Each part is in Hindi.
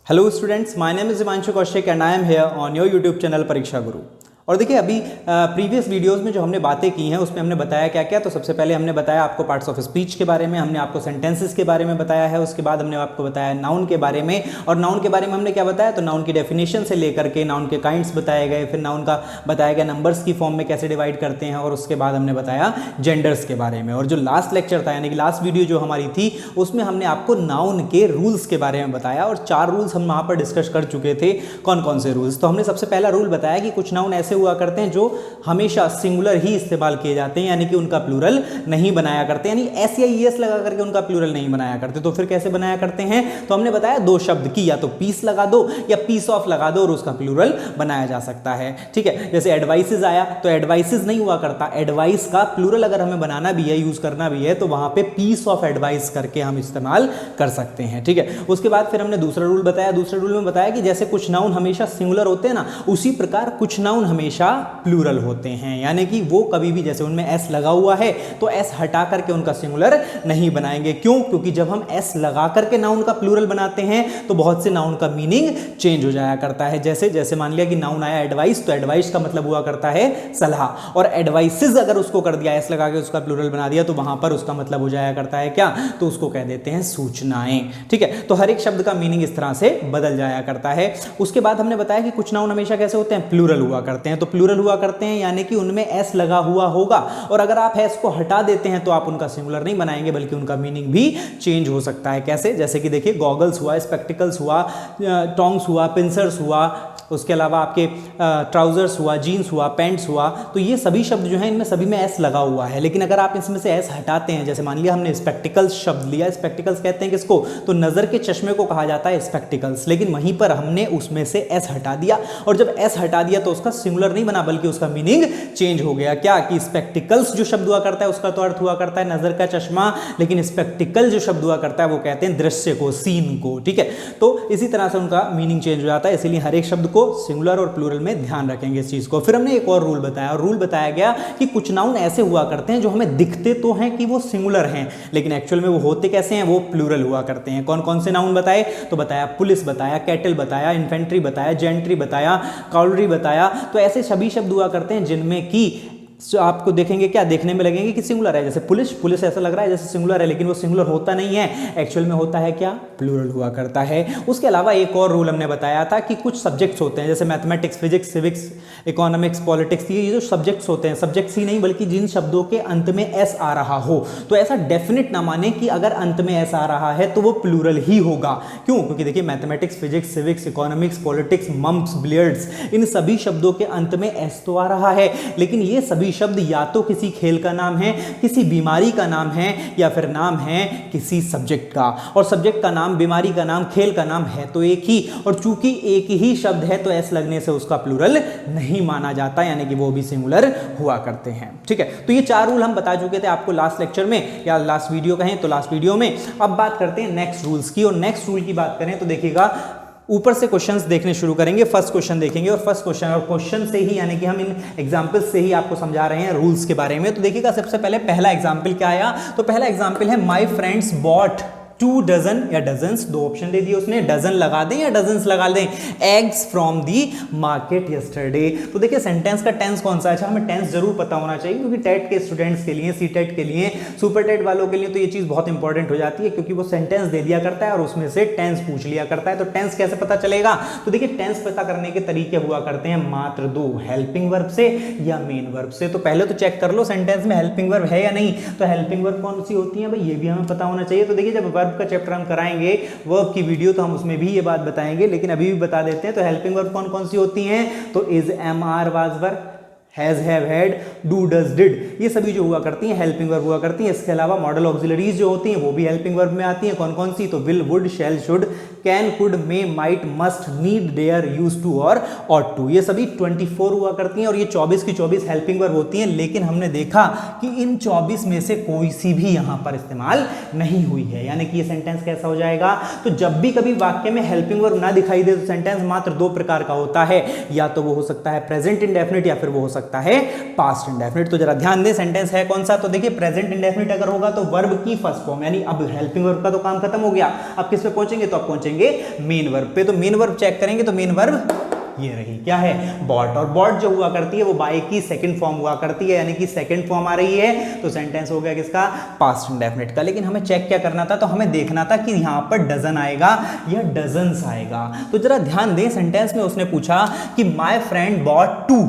Hello students, my name is Himanshu Kaushik and I am here on your YouTube channel परीक्षा गुरु। और देखिए अभी प्रीवियस वीडियोस में जो हमने बातें की हैं उसमें हमने बताया क्या क्या। तो सबसे पहले हमने बताया आपको पार्ट्स ऑफ स्पीच के बारे में, हमने आपको सेंटेंसेस के बारे में बताया है, उसके बाद हमने आपको बताया नाउन के बारे में। और नाउन के बारे में हमने क्या बताया, तो नाउन की डेफिनेशन से लेकर के नाउन के काइंड्स बताए गए, फिर नाउन का बताया गया नंबर्स की फॉर्म में कैसे डिवाइड करते हैं, और उसके बाद हमने बताया जेंडर्स के बारे में। और जो लास्ट लेक्चर था यानी कि लास्ट वीडियो जो हमारी थी उसमें हमने आपको नाउन के रूल्स के बारे में बताया, और 4 रूल्स हम वहाँ पर डिस्कस कर चुके थे। कौन कौन से रूल्स? तो हमने सबसे पहला रूल बताया कि कुछ नाउन ऐसे हुआ करते हैं जो हमेशा सिंगुलर ही इस्तेमाल किए जाते हैं, यानी कि उनका प्लूरल नहीं बनाया करते, यानी एस या ईएस लगा करके उनका प्लूरल नहीं बनाया करते। तो फिर कैसे बनाया करते हैं? तो हमने बताया 2 शब्द की या तो पीस लगा दो या पीस ऑफ लगा दो और उसका प्लूरल बनाया जा सकता है। ठीक है, जैसे एडवाइसेस आया तो एडवाइसेस नहीं हुआ करता, एडवाइस का प्लूरल अगर हमें बनाना भी है, यूज करना भी है, तो वहां पे पीस ऑफ एडवाइस करके हम इस्तेमाल कर सकते हैं। ठीक है, उसके बाद फिर हमने दूसरा रूल बताया। दूसरे रूल में बताया कि जैसे कुछ नाउन हमेशा सिंगुलर होते हैं ना, उसी प्रकार कुछ नाउन हमेशा प्लूरल होते हैं, यानी कि वो कभी भी जैसे उनमें एस लगा हुआ है तो एस हटा करके उनका सिंगुलर नहीं बनाएंगे। क्यों? क्योंकि जब हम एस लगा करके नाउन का प्लूरल बनाते हैं तो बहुत से नाउन का मीनिंग चेंज हो जाया करता है। जैसे जैसे मान लिया कि नाउन आया एडवाइस, तो एडवाइस का मतलब हुआ करता है सलाह, और एडवाइसेस अगर उसको कर दिया एस लगा के उसका प्लूरल बना दिया तो वहां पर उसका मतलब हो जाया करता है क्या? तो उसको कह देते हैं सूचनाएं। ठीक है, तो हर एक शब्द का मीनिंग इस तरह से बदल जाया करता है। उसके बाद हमने बताया कि कुछ नाउन हमेशा कैसे होते हैं? प्लूरल हुआ करते हैं। तो प्लूरल हुआ करते हैं यानी कि उनमें एस लगा हुआ होगा, और अगर आप एस को हटा देते हैं तो आप उनका सिंगुलर नहीं बनाएंगे बल्कि उनका मीनिंग भी चेंज हो सकता है। कैसे? जैसे कि देखिए गॉगल्स हुआ, स्पेक्टिकल्स हुआ, टोंग्स हुआ, पिंसर्स हुआ, उसके अलावा आपके ट्राउजर्स हुआ, जीन्स हुआ, पैंट्स हुआ। तो ये सभी शब्द जो हैं इनमें सभी में एस लगा हुआ है, लेकिन अगर आप इसमें से एस हटाते हैं, जैसे मान लिया हमने स्पेक्टिकल्स शब्द लिया, स्पेक्टिकल्स कहते हैं किसको? तो नजर के चश्मे को कहा जाता है स्पेक्टिकल्स, लेकिन वहीं पर हमने उसमें से एस हटा दिया, और जब एस हटा दिया तो उसका सिंगुलर नहीं बना बल्कि उसका मीनिंग चेंज हो गया। क्या? कि स्पेक्टिकल्स जो शब्द हुआ करता है उसका तो अर्थ हुआ करता है नजर का चश्मा, लेकिन स्पेक्टिकल जो शब्द हुआ करता है वो कहते हैं दृश्य को, सीन को। ठीक है, तो इसी तरह से उनका मीनिंग चेंज हो जाता है, इसीलिए हर एक शब्द को सिंगुलर और प्लूरल में ध्यान रखेंगे इस चीज को। फिर हमने एक और रूल बताया, और रूल बताया गया कि कुछ नाउन ऐसे हुआ करते हैं जो हमें दिखते तो हैं कि वो सिंगुलर हैं, लेकिन एक्चुअल में वो होते कैसे हैं? वो प्लूरल हुआ करते हैं। कौन कौन से नाउन बताए? तो बताया पुलिस बताया, कैटल बताया, इन्फेंट्री बताया, जेंट्री बताया, कावलरी बताया। तो ऐसे सभी शब्द हुआ करते हैं जिनमें कि आपको देखेंगे क्या देखने में लगेंगे कि सिंगुलर है। जैसे पुलिस, पुलिस ऐसा लग रहा है जैसे सिंगुलर है, लेकिन वो सिंगुलर होता नहीं है, एक्चुअल में होता है क्या? प्लूरल हुआ करता है। उसके अलावा एक और रूल हमने बताया था कि कुछ सब्जेक्ट्स होते हैं जैसे mathematics, physics, civics, economics, politics, ये जो सब्जेक्ट्स होते हैं, सब्जेक्ट्स ही नहीं बल्कि जिन शब्दों के अंत में एस आ रहा हो, तो ऐसा डेफिनेट ना माने कि अगर अंत में एस आ रहा है तो वो प्लूरल ही होगा। क्यों? क्योंकि देखिए mathematics, physics, civics, economics, politics, mumps, billiards, इन सभी शब्दों के अंत में एस तो आ रहा है, लेकिन ये सभी शब्द या तो किसी खेल का नाम है, किसी बीमारी का नाम है, या फिर नाम है किसी सब्जेक्ट का, और सब्जेक्ट का नाम, बीमारी का नाम, खेल का नाम है तो एक ही, और चूंकि एक ही शब्द है तो एस लगने से उसका प्लूरल नहीं माना जाता, यानी कि वो भी सिंगुलर हुआ करते हैं। ठीक है, तो ये 4 रूल हम बता चुके थे आपको लास्ट लेक्चर में, या लास्ट वीडियो कहें तो लास्ट वीडियो में। अब बात करते हैं नेक्स्ट रूल्स की, और नेक्स्ट रूल की बात करें तो देखिएगा ऊपर से क्वेश्चंस देखने शुरू करेंगे। फर्स्ट क्वेश्चन देखेंगे, और फर्स्ट क्वेश्चन और क्वेश्चन से ही यानी कि हम इन एग्जांपल्स से ही आपको समझा रहे हैं रूल्स के बारे में। तो देखिएगा सबसे पहले पहला एग्जांपल क्या आया, तो पहला एग्जांपल है माय फ्रेंड्स बॉट 2 डजन या डजन्स, 2 ऑप्शन दे दिए उसने, डजन लगा दें या डजन्स लगा दें, eggs from the market yesterday. तो देखिए सेंटेंस का टेंस कौन सा है? अच्छा, हमें टेंस जरूर पता होना चाहिए, क्योंकि टेट के स्टूडेंट्स के लिए, सी टेट के लिए, सुपर टेट वालों के लिए तो ये चीज बहुत इंपॉर्टेंट हो जाती है, क्योंकि वो सेंटेंस दे दिया करता है और उसमें से टेंस पूछ लिया करता है। तो टेंस कैसे पता चलेगा? तो देखिए टेंस पता करने के तरीके हुआ करते हैं मात्र 2, हेल्पिंग वर्ब से या मेन वर्ब से। तो पहले तो चेक कर लो सेंटेंस में हेल्पिंग वर्ब है या नहीं। तो हेल्पिंग वर्ब कौन सी होती है भाई, ये भी हमें पता होना चाहिए। तो देखिए जब वर्ब का चैप्टर हम कराएंगे वर्ब की वीडियो तो हम उसमें भी ये बात बताएंगे, लेकिन अभी भी बता देते हैं। तो हेल्पिंग वर्ब कौन कौन सी होती हैं? तो is, am, are, was, were, has, have, had, do, does, did, ये सभी जो हुआ करती हैं हेल्पिंग वर्ब हुआ करती हैं। इसके अलावा मॉडल ऑक्सिलरीज जो होती हैं वो भी हेल्पिंग वर्ब में आती हैं। कौन कौन सी? तो will, would, shall, should, can, could, may, might, must, need, dare, use to और ऑट टू, ये सभी 24 हुआ करती हैं, और ये 24 की 24 हेल्पिंग वर्ब होती हैं। लेकिन हमने देखा कि इन 24 में से कोई सी भी यहां पर इस्तेमाल नहीं हुई है, यानी कि ये सेंटेंस कैसा हो जाएगा? तो जब भी कभी वाक्य में हेल्पिंग वर्ब ना दिखाई दे तो सेंटेंस मात्र 2 प्रकार का होता है, या तो वो हो सकता है प्रेजेंट इंडेफिनिट या फिर वो हो सकता है पास्ट इंडेफिनिट। तो जरा ध्यान दें सेंटेंस है कौन सा? तो देखिए प्रेजेंट इंडेफिनिट अगर होगा तो वर्ब की फर्स्ट फॉर्म, यानी अब हेल्पिंग वर्ब का तो काम खत्म हो गया, अब किस पे पहुंचेंगे? तो अब पहुंचेंगे पहुंचेंगे मेन वर्ब पे। तो मेन वर्ब चेक करेंगे तो मेन वर्ब ये रही, क्या है, बॉट। और बॉट जो हुआ करती है वो बाय की सेकंड फॉर्म हुआ करती है, यानी कि सेकंड फॉर्म आ रही है, तो सेंटेंस हो गया किसका, पास्ट इंडेफिनिट का। लेकिन हमें चेक क्या करना था, तो हमें देखना था कि यहां पर डजन आएगा या डजन्स आएगा। तो जरा ध्यान दें, सेंटेंस में उसने पूछा कि माय फ्रेंड बॉट 2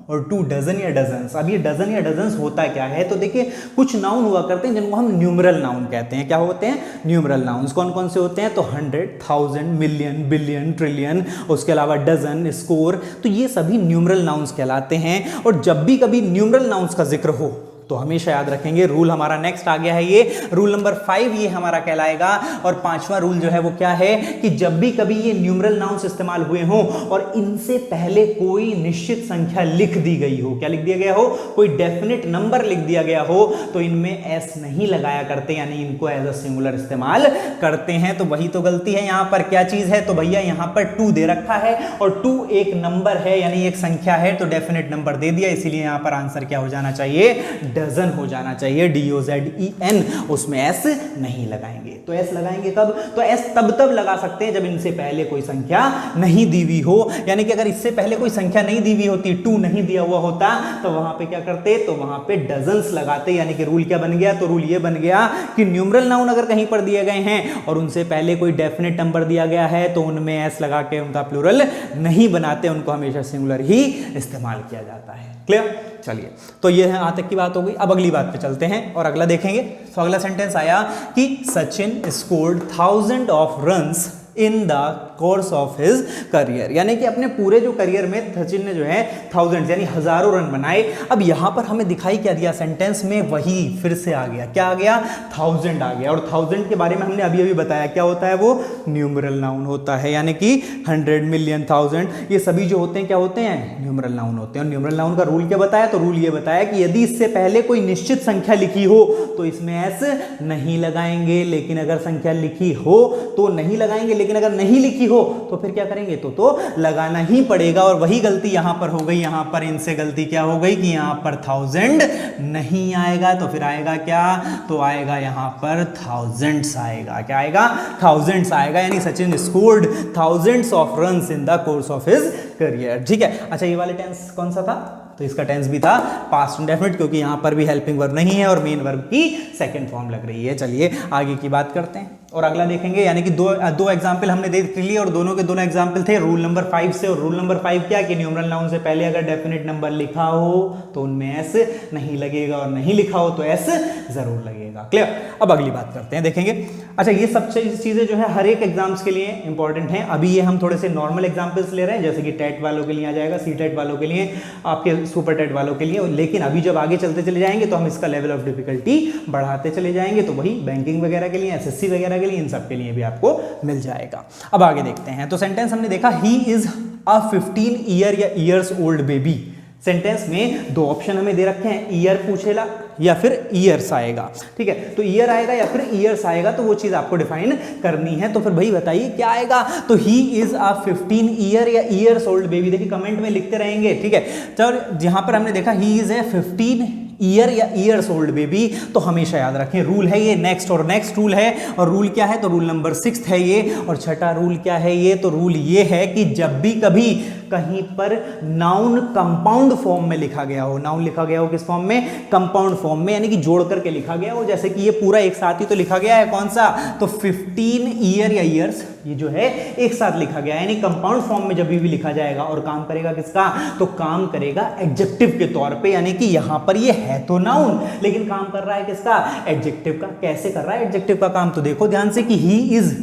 और 2 डजन या डजन्स। अब ये डजन या डजन्स होता क्या है, तो देखिए कुछ नाउन हुआ करते हैं जिनको हम न्यूमरल नाउन कहते हैं। क्या होते हैं, न्यूमरल नाउन्स। कौन कौन से होते हैं, तो 100, 1000, मिलियन, बिलियन, ट्रिलियन, उसके अलावा डजन, स्कोर, तो ये सभी न्यूमरल नाउन्स कहलाते हैं। और जब भी कभी न्यूमरल नाउन्स का जिक्र हो तो हमेशा याद रखेंगे, रूल हमारा नेक्स्ट आ गया है, ये रूल नंबर 5 ये हमारा कहलाएगा। और 5वां रूल जो है वो क्या है कि जब भी कभी ये न्यूमरल नाउन्स इस्तेमाल हुए हों और इनसे पहले कोई निश्चित संख्या लिख दी गई हो, क्या लिख दिया गया हो, कोई डेफिनेट नंबर लिख दिया गया हो, तो इनमें एस नहीं लगाया करते, यानी इनको एज अ सिंगुलर इस्तेमाल करते हैं। तो वही तो गलती है यहां पर। क्या चीज है, तो भैया यहां पर 2 दे रखा है और 2 एक नंबर है, यानी एक संख्या है, तो डेफिनेट नंबर दे दिया, इसीलिए यहां पर आंसर क्या हो जाना चाहिए, डजन हो जाना चाहिए, DOZEN। उसमें एस नहीं लगाएंगे। तो एस लगाएंगे कब, तो एस तब लगा सकते हैं जब इनसे पहले कोई संख्या नहीं दी हुई हो, यानी कि अगर इससे पहले कोई संख्या नहीं दी हुई होती, 2 नहीं दिया हुआ होता, तो वहां पे क्या करते, तो वहां पे डजन्स लगाते। यानी कि रूल क्या बन गया, तो रूल ये बन गया कि न्यूमरल नाउन अगर कहीं पर दिए गए हैं और उनसे पहले कोई डेफिनेट नंबर दिया गया है, तो उनमें एस लगा के उनका प्लूरल नहीं बनाते, उनको हमेशा सिंगुलर ही इस्तेमाल किया जाता है। क्लियर, चलिए, तो ये है आज तक की बात हो गई। अब अगली बात पे चलते हैं और अगला देखेंगे। तो अगला सेंटेंस आया कि Sachin scored 1000 of runs in the course of his career, यानी कि अपने पूरे जो करियर में सचिन ने जो है 1000 यानी हजारों रन बनाए। अब यहां पर हमें दिखाई क्या दिया, सेंटेंस में वही फिर से आ गया, क्या आ गया, 1000 आ गया। और 1000 के बारे में हमने अभी अभी बताया क्या होता है, वो न्यूमरल नाउन होता है, यानी कि 100, मिलियन, 1000 ये सभी जो होते हैं क्या होते हैं, न्यूमरल नाउन होते हैं। और न्यूमरल नाउन का रूल क्या बताया, तो रूल ये बताया कि यदि इससे पहले कोई निश्चित संख्या लिखी हो तो इसमें एस नहीं लगाएंगे, लेकिन अगर संख्या लिखी हो तो नहीं लगाएंगे, लेकिन अगर नहीं लिखी हो तो फिर क्या करेंगे, तो लगाना ही पड़ेगा। और वही गलती यहां पर हो गई, यहां पर इनसे गलती क्या हो गई कि यहां पर 1000 नहीं आएगा, तो फिर आएगा क्या, तो आएगा यहां पर thousands आएगा। क्या आएगा, thousands आएगा, यानी Sachin scored thousands of runs in the course of his career. ठीक है, अच्छा ये वाले टेंस कौन सा था, तो इसका टेंस भी था पास्ट इंडेफिनिट, क्योंकि यहां पर भी हेल्पिंग वर्ब नहीं है और मेन वर्ब की सेकंड फॉर्म लग रही है। चलिए आगे की बात करते हैं और अगला देखेंगे, यानी कि दो एग्जाम्पल हमने देख लिए और दोनों के दोनों एग्जाम्पल थे रूल नंबर 5 से। और रूल नंबर 5 क्या कि न्यूमरल नाउन से पहले अगर डेफिनेट नंबर लिखा हो तो उनमें एस नहीं लगेगा, और नहीं लिखा हो तो एस जरूर लगेगा। क्लियर, अब अगली बात करते हैं, देखेंगे। अच्छा ये सब चीजें जो है हर एक एग्जाम्स के लिए इंपॉर्टेंट हैं। अभी ये हम थोड़े से नॉर्मल एग्जाम्पल्स ले रहे हैं, जैसे कि टेट वालों के लिए आ जाएगा, सी टेट वालों के लिए, आपके सुपर टेट वालों के लिए। लेकिन अभी जब आगे चलते चले जाएंगे तो हम इसका लेवल ऑफ डिफिकल्टी बढ़ाते चले जाएंगे, तो वही बैंकिंग वगैरह के लिए, SSC वगैरह के लिए, इन सब के लिए भी आपको मिल जाएगा। अब आगे देखते हैं। तो सेंटेंस हमने देखा, ही इज अ 15 ईयर या ईयर्स ओल्ड बेबी। सेंटेंस में दो ऑप्शन हमें दे रखे हैं, ईयर पूछेला या फिर ईयर्स आएगा। ठीक है, तो ईयर आएगा या फिर ईयर्स आएगा, तो वो चीज आपको डिफाइन करनी है। तो फिर भाई बताइए क्या आएगा, तो ही इज अ 15 ईयर या ईयर्स ओल्ड बेबी। देखिए कमेंट में लिखते रहेंगे। ठीक है, तो जहां पर हमने देखा ही इज ए 15 ईयर या ईयर्स ओल्ड बेबी, तो हमेशा याद रखें रूल है ये नेक्स्ट, और नेक्स्ट रूल है। और रूल क्या है, तो रूल नंबर 6 है ये। और छठा रूल क्या है ये, तो रूल ये है कि जब भी कभी कहीं पर नाउन कंपाउंड फॉर्म में लिखा गया हो, नाउन लिखा गया हो किस फॉर्म में, कंपाउंड फॉर्म में, यानी कि जोड़ करके लिखा गया हो। जैसे कि ये पूरा एक साथ ही तो लिखा गया है, कौन सा, तो 15 ईयर या ईयर्स, ये जो है एक साथ लिखा गया है, यानी कंपाउंड फॉर्म में जब भी लिखा जाएगा और काम करेगा किसका, तो काम करेगा एडजेक्टिव के तौर पे। यानी कि यहां पर ये है तो नाउन, लेकिन काम कर रहा है किसका, एडजेक्टिव का। कैसे कर रहा है एडजेक्टिव का काम, तो देखो ध्यान से कि ही इज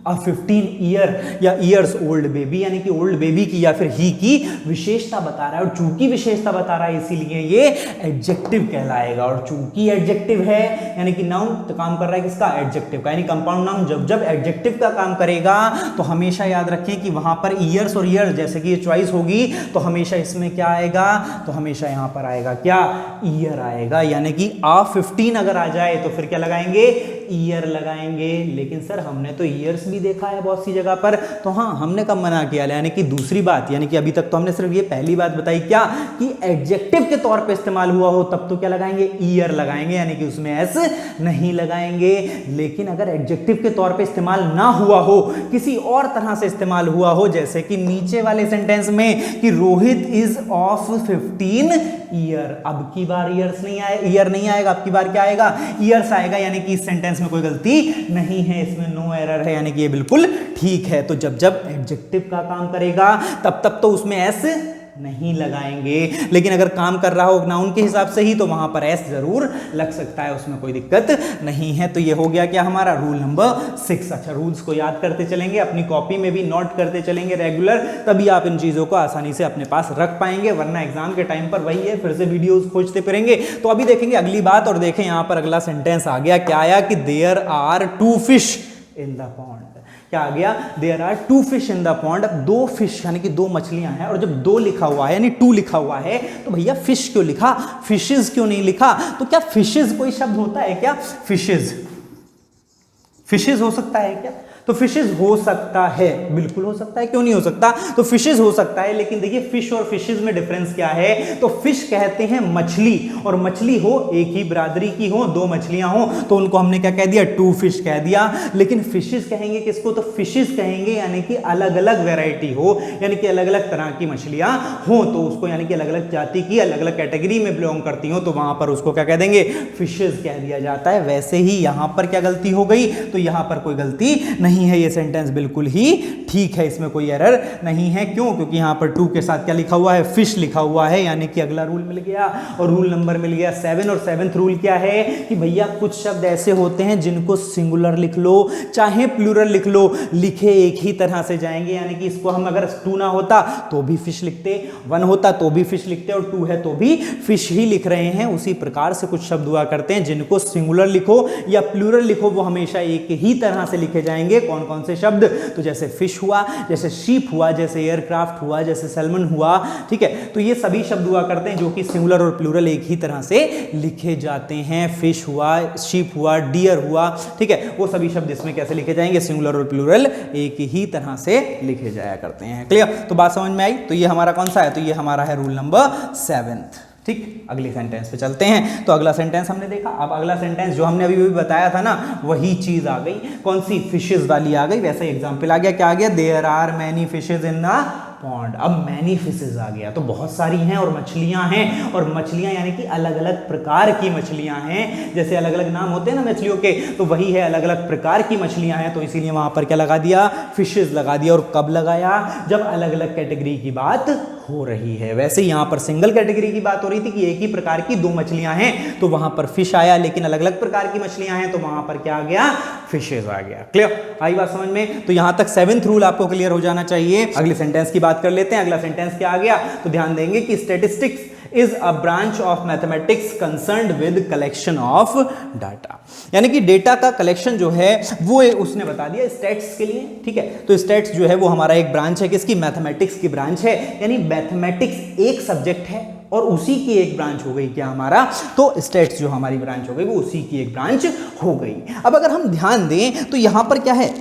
अ 15 ईयर या ईयर्स ओल्ड बेबी, यानी कि ओल्ड बेबी की या फिर ही की विशेषता बता रहा है। और चूंकि विशेषता बता रहा है इसीलिए ये एडजेक्टिव कहलाएगा। और चूंकि एडजेक्टिव है यानी कि नाउन, तो काम कर रहा है किसका, एडजेक्टिव का। यानी कंपाउंड नाउन जब जब एडजेक्टिव का काम करेगा तो हमेशा याद रखें कि वहां पर ईयर्स और ईयर, जैसे कि ये चॉइस होगी, तो हमेशा इसमें क्या आएगा, तो हमेशा यहां पर आएगा क्या, ईयर आएगा। यानी कि आ 15 अगर आ जाए तो फिर क्या लगाएंगे, ईयर लगाएंगे, लेकिन सर हमने तो ईयर्स भी देखा है बहुत सी जगह पर। तो हाँ, हमने कब मना किया, यानी कि दूसरी बात, यानी कि अभी तक तो हमने सिर्फ ये पहली बात बताई क्या कि एडजेक्टिव के तौर पे इस्तेमाल हुआ हो तब तो क्या लगाएंगे, ईयर लगाएंगे, यानी कि उसमें एस नहीं लगाएंगे। लेकिन अगर एडजेक्टिव के तौर पे इस्तेमाल ना हुआ हो, किसी और तरह से इस्तेमाल हुआ हो, जैसे कि नीचे वाले सेंटेंस में कि रोहित इज ऑफ 15 ईयर, अब की बार ईयर्स नहीं आए, ईयर नहीं आएगा, अब की बार क्या आएगा, ईयर्स आएगा, यानी कि इस सेंटेंस में कोई गलती नहीं है, इसमें नो एरर है, यानी कि ये बिल्कुल ठीक है। तो जब जब एडजेक्टिव का काम करेगा तब तब तो उसमें एस नहीं लगाएंगे, लेकिन अगर काम कर रहा हो नाउन के हिसाब से ही तो वहां पर एस जरूर लग सकता है, उसमें कोई दिक्कत नहीं है। तो ये हो गया क्या हमारा रूल नंबर 6। अच्छा, रूल्स को याद करते चलेंगे, अपनी कॉपी में भी नोट करते चलेंगे रेगुलर, तभी आप इन चीजों को आसानी से अपने पास रख पाएंगे, वरना एग्जाम के टाइम पर वही है, फिर से वीडियोस खोजते फिरेंगे। तो अभी देखेंगे अगली बात, और देखें यहां पर अगला सेंटेंस आ गया, क्या आया कि there are 2 fish in the pond. क्या आ गया, there are 2 fish in the pond. 2 fish यानी कि 2 मछलियां हैं, और जब 2 लिखा हुआ है यानी 2 लिखा हुआ है तो भैया फिश क्यों लिखा, फिशेज क्यों नहीं लिखा। तो क्या फिशेज कोई शब्द होता है क्या, फिशेज, फिशेज हो सकता है क्या, तो फिशेज हो सकता है, बिल्कुल हो सकता है, क्यों नहीं हो सकता, तो फिशेज हो सकता है। लेकिन देखिए फिश और फिशेज में डिफरेंस क्या है, तो फिश कहते हैं मछली, और मछली हो एक ही बिरादरी की हो, 2 मछलियां हो तो उनको हमने क्या कह दिया, 2 फिश कह दिया। लेकिन फिशेज कहेंगे किसको, तो फिशेज कहेंगे यानी कि अलग अलग वेराइटी हो, यानी कि अलग अलग तरह की मछलियां हो, तो उसको यानी कि अलग अलग जाति की अलग अलग कैटेगरी में बिलोंग करती हो, तो वहां पर उसको क्या कह देंगे, फिशेज कह दिया जाता है। वैसे ही यहां पर क्या गलती हो गई, तो यहां पर कोई गलती नहीं है, ये सेंटेंस बिल्कुल ही ठीक है, इसमें कोई एरर नहीं है। क्यों, क्योंकि यहां पर 2 के साथ क्या लिखा हुआ है, फिश लिखा हुआ है, यानी कि अगला रूल मिल गया, और रूल नंबर मिल गया 7। और 7th रूल क्या है कि भैया कुछ शब्द ऐसे होते हैं जिनको सिंगुलर लिख लो चाहे प्लूरल लिख लो, लिखे एक ही तरह से जाएंगे, यानी कि इसको हम अगर 2 ना होता तो भी फिश लिखते, 1 होता तो भी फिश लिखते, और 2 है तो भी फिश ही लिख रहे हैं। उसी प्रकार से कुछ शब्द हुआ करते हैं जिनको सिंगुलर लिखो या प्लूरल लिखो वो हमेशा एक ही तरह से लिखे जाएंगे। कौन कौन से शब्द, तो जैसे फिश हुआ, जैसे शीप हुआ, जैसे एयरक्राफ्ट हुआ, जैसे सैल्मन हुआ, ठीक है। तो ये सभी शब्द हुआ करते हैं जो कि सिंगुलर और प्लूरल एक ही तरह से लिखे जाते हैं। फिश हुआ, शीप हुआ, डियर हुआ, ठीक है, वो सभी शब्द इसमें कैसे लिखे जाएंगे, सिंगुलर और प्लूरल एक ही तरह से लिखे जाया करते हैं। क्लियर, तो बात समझ में आई। तो ये हमारा कौन सा है, तो ये हमारा है रूल नंबर 7। ठीक, अगले सेंटेंस पे चलते हैं। तो अगला सेंटेंस हमने देखा, अब अगला सेंटेंस जो हमने अभी भी बताया था ना, वही चीज आ गई, कौन सी, फिशेज वाली आ गई। वैसा एग्जांपल आ गया, क्या आ गया, there are many fishes in the pond. अब मैनी फिशेज आ गया, तो बहुत सारी हैं और मछलियां हैं, और मछलियां यानी कि अलग अलग प्रकार की मछलियां हैं, जैसे अलग अलग नाम होते हैं ना मछलियों के, तो वही है, अलग अलग प्रकार की मछलियां हैं, तो इसीलिए वहां पर क्या लगा दिया, फिशेज लगा दिया। और कब लगाया, जब अलग अलग कैटेगरी की बात हो रही है। वैसे यहां पर सिंगल कैटेगरी की बात हो रही थी कि एक ही प्रकार की 2 मछलियां हैं, तो वहां पर फिश आया, लेकिन अलग अलग प्रकार की मछलियां हैं तो वहां पर क्या आ गया, फिशेज आ गया। क्लियर, आई बात समझ में। तो यहां तक 7th रूल आपको क्लियर हो जाना चाहिए। अगले सेंटेंस की बात कर लेते हैं। अगला सेंटेंस क्या आ गया, तो ध्यान देंगे कि statistics is a branch of mathematics concerned with collection of data, यानी कि डेटा का कलेक्शन जो है वो उसने बता दिया स्टैट्स के लिए, ठीक है। तो स्टैट्स जो है वो हमारा एक ब्रांच है, किसकी, मैथमेटिक्स की ब्रांच है, यानी मैथमेटिक्स एक सब्जेक्ट है और उसी की एक ब्रांच हो गई क्या हमारा, तो स्टैट्स जो हमारी ब्रांच हो गई वो उसी की एक ब्रांच हो गई। अब अगर हम ध्यान दें तो यहां पर क्या है,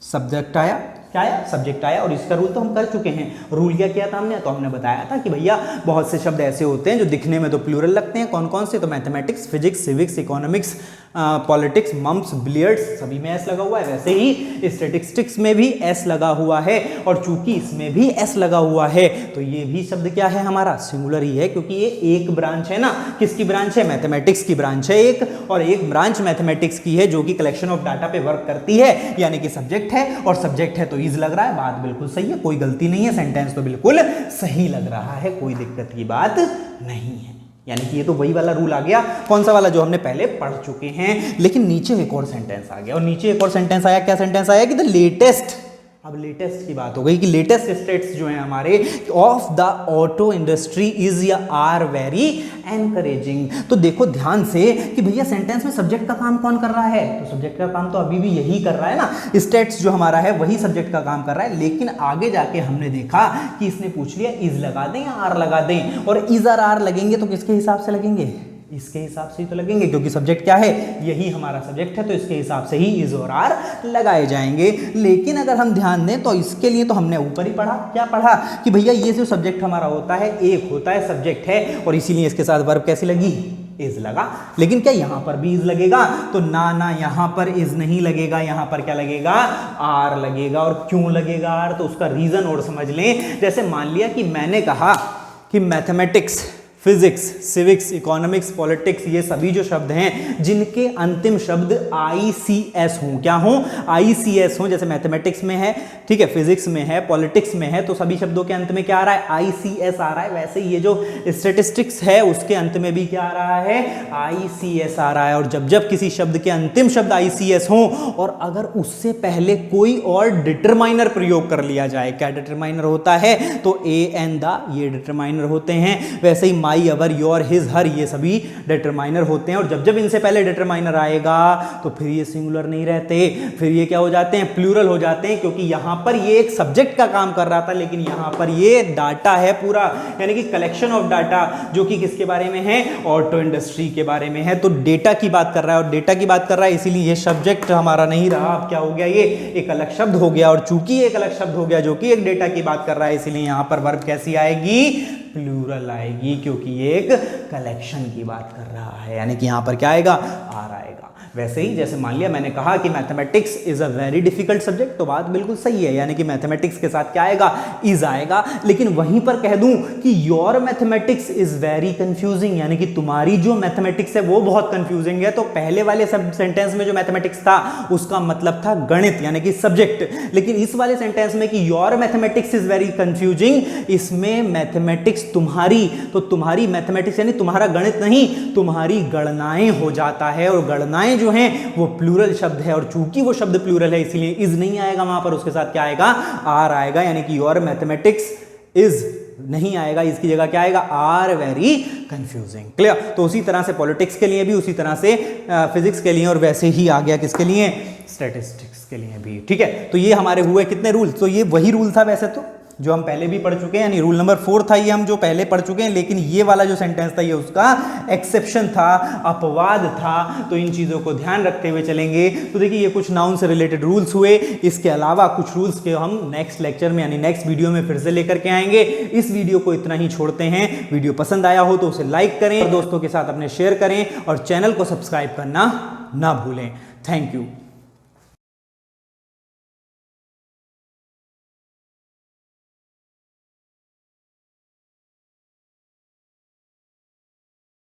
सब्जेक्ट आया, क्या आया, सब्जेक्ट आया, और इसका रूल तो हम कर चुके हैं। रूल क्या किया था हमने, तो हमने बताया था कि भैया बहुत से शब्द ऐसे होते हैं जो दिखने में तो प्लूरल लगते हैं, कौन कौन से, तो mathematics, physics, civics, economics, politics, mumps, billiards, सभी में एस लगा हुआ है। वैसे ही स्टैटिस्टिक्स में भी एस लगा हुआ है, और चूंकि इसमें भी एस लगा हुआ है तो ये भी शब्द क्या है हमारा, सिंगुलर ही है, क्योंकि ये एक ब्रांच है ना, किसकी ब्रांच है, मैथमेटिक्स की ब्रांच है एक, और एक ब्रांच मैथमेटिक्स की है जो कि कलेक्शन ऑफ डाटा पे वर्क करती है, यानी कि सब्जेक्ट है, और सब्जेक्ट है तो इज लग रहा है, बात बिल्कुल सही है, कोई गलती नहीं है, सेंटेंस तो बिल्कुल सही लग रहा है, कोई दिक्कत की बात नहीं है। यानी कि ये तो वही वाला रूल आ गया, कौन सा वाला, जो हमने पहले पढ़ चुके हैं। लेकिन नीचे एक और सेंटेंस आ गया, और नीचे एक और सेंटेंस आया, क्या सेंटेंस आया कि द लेटेस्ट, अब लेटेस्ट की बात हो गई कि लेटेस्ट स्टेट्स जो हैं हमारे of the auto industry is या आर वेरी एनकरेजिंग। तो देखो ध्यान से कि भैया सेंटेंस में सब्जेक्ट का काम कौन कर रहा है, तो सब्जेक्ट का काम तो अभी भी यही कर रहा है ना, स्टेट्स जो हमारा है वही सब्जेक्ट का काम कर रहा है। लेकिन आगे जाके हमने देखा कि इसने पूछ लिया इज लगा दें या आर लगा दें, और इज और आर लगेंगे तो किसके हिसाब से लगेंगे, इसके हिसाब से ही तो लगेंगे, क्योंकि सब्जेक्ट क्या है, यही हमारा सब्जेक्ट है, तो इसके हिसाब से ही इज और आर लगाए जाएंगे। लेकिन अगर हम ध्यान दें तो इसके लिए तो हमने ऊपर ही पढ़ा, क्या पढ़ा कि भैया ये जो सब्जेक्ट हमारा होता है, एक होता है सब्जेक्ट है, और इसीलिए इसके साथ वर्ब कैसी लगी, इज लगा। लेकिन क्या यहां पर भी इज लगेगा, तो ना यहां पर इज नहीं लगेगा, यहां पर क्या लगेगा, आर लगेगा। और क्यों लगेगा आर, तो उसका रीजन और समझ लें। जैसे मान लिया कि मैंने कहा कि mathematics, physics, civics, economics, politics, ये सभी जो शब्द हैं जिनके अंतिम शब्द ICS हों, क्या हों, ICS हों, जैसे मैथमेटिक्स में है, ठीक है, फिजिक्स में है, पॉलिटिक्स में है, तो सभी शब्दों के अंत में क्या आ रहा है, ICS आ रहा है। वैसे ये जो स्टैटिस्टिक्स है उसके अंत में भी क्या आ रहा है, ICS आ रहा है। और जब जब किसी शब्द के अंतिम शब्द ICS हों और अगर उससे पहले कोई और डिटरमाइनर प्रयोग कर लिया जाए, क्या डिटरमाइनर होता है, तो ए एंड द, ये डिटरमाइनर होते हैं। वैसे ही माई, अवर, योर, हिज, हर, ये सभी डिटरमाइनर होते हैं। और जब जब इनसे पहले डिटरमाइनर आएगा तो फिर ये सिंगुलर नहीं रहते, फिर ये क्या हो जाते हैं, प्लूरल हो जाते हैं, क्योंकि यहां पर ये एक सब्जेक्ट का काम कर रहा था, लेकिन यहां पर ये डाटा है पूरा, यानी कि कलेक्शन ऑफ डाटा, जो कि किसके बारे में है, ऑटो इंडस्ट्री के बारे में है। तो डेटा की बात कर रहा है और डेटा की बात कर रहा है, इसीलिए ये सब्जेक्ट हमारा नहीं रहा। अब क्या हो गया, ये एक अलग शब्द हो गया। और चूंकि एक अलग शब्द हो गया जो कि एक डेटा की बात कर रहा है, इसीलिए यहां पर वर्ब कैसी आएगी, प्लूरल आएगी, क्योंकि ये एक कलेक्शन की बात कर रहा है, यानी कि यहां पर क्या आएगा, आर आएगा। वैसे ही जैसे मान लिया मैंने कहा कि mathematics is a very difficult subject, तो बात बिल्कुल सही है, यानी कि मैथमेटिक्स के साथ क्या आएगा, इज आएगा। लेकिन वहीं पर कह दूं कि your mathematics is very confusing, यानी कि तुम्हारी जो मैथमेटिक्स है वो बहुत कंफ्यूजिंग है। तो पहले वाले सेंटेंस में जो मैथमेटिक्स था उसका मतलब था गणित, यानी कि सब्जेक्ट। लेकिन इस वाले सेंटेंस में कि your mathematics is very confusing, इसमें मैथमेटिक्स तुम्हारी, तो तुम्हारी मैथमेटिक्स यानी तुम्हारा गणित नहीं, तुम्हारी गणनाएं हो जाता है। और गणनाएं जो हैं वो प्लूरल शब्द है, और चूंकि वो शब्द प्लूरल है इसीलिए इज नहीं आएगा वहां पर, उसके साथ क्या आएगा, आर आएगा, यानी कि योर मैथमेटिक्स इज नहीं आएगा, इसकी जगह क्या आएगा, आर वेरी कंफ्यूजिंग। क्लियर। तो उसी तरह से पॉलिटिक्स के लिए भी, उसी तरह से फिजिक्स के लिए, और वैसे ही आ गया किसके लिए, स्टैटिस्टिक्स के लिए भी। ठीक है, तो ये हमारे हुए कितने रूल, तो ये वही रूल था वैसे तो जो हम पहले भी पढ़ चुके हैं, यानी रूल नंबर 4 था ये, हम जो पहले पढ़ चुके हैं। लेकिन ये वाला जो सेंटेंस था ये उसका एक्सेप्शन था, अपवाद था। तो इन चीजों को ध्यान रखते हुए चलेंगे। तो देखिए ये कुछ नाउन से रिलेटेड रूल्स हुए, इसके अलावा कुछ रूल्स के हम नेक्स्ट लेक्चर में यानी नेक्स्ट वीडियो में फिर से लेकर के आएंगे। इस वीडियो को इतना ही छोड़ते हैं। वीडियो पसंद आया हो तो उसे लाइक करें और दोस्तों के साथ अपने शेयर करें, और चैनल को सब्सक्राइब करना ना भूलें। Thank you.